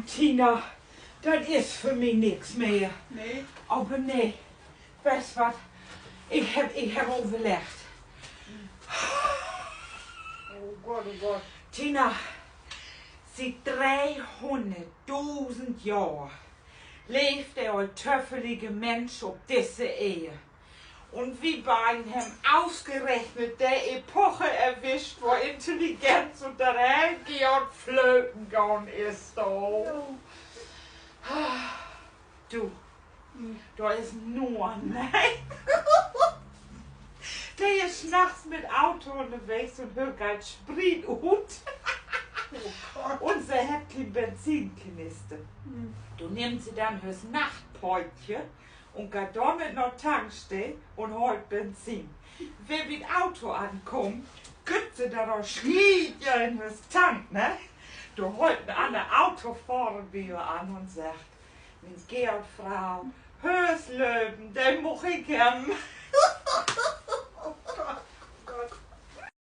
Tina, das ist für mich nichts mehr. Nee? Aber nee, weißt was? Ich hab overlegd. Oh Gott, oh Gott. Tina, seit 300.000 Jahren lebt der alltöffelige Mensch auf dieser Ehe. Und wie beiden haben ausgerechnet der Epoche erwischt, wo Intelligenz und der Religion flöten gegangen ist. Oh. Du, da ist nur nein. Der ist nachts mit Auto unterwegs und hört halt Sprit und. Und sie hat kein Benzinkanister. Du nimmst sie dann fürs Nachtpäutchen und geht damit noch Tankstelle und holt Benzin. Wenn mit Auto ankommt, gibt sie da noch Schliedchen in das Tank, ne? Du holt einen anderen Autofahrer wieder an und sagt, mein Georg Frau, hör's Löwen, den muss ich haben.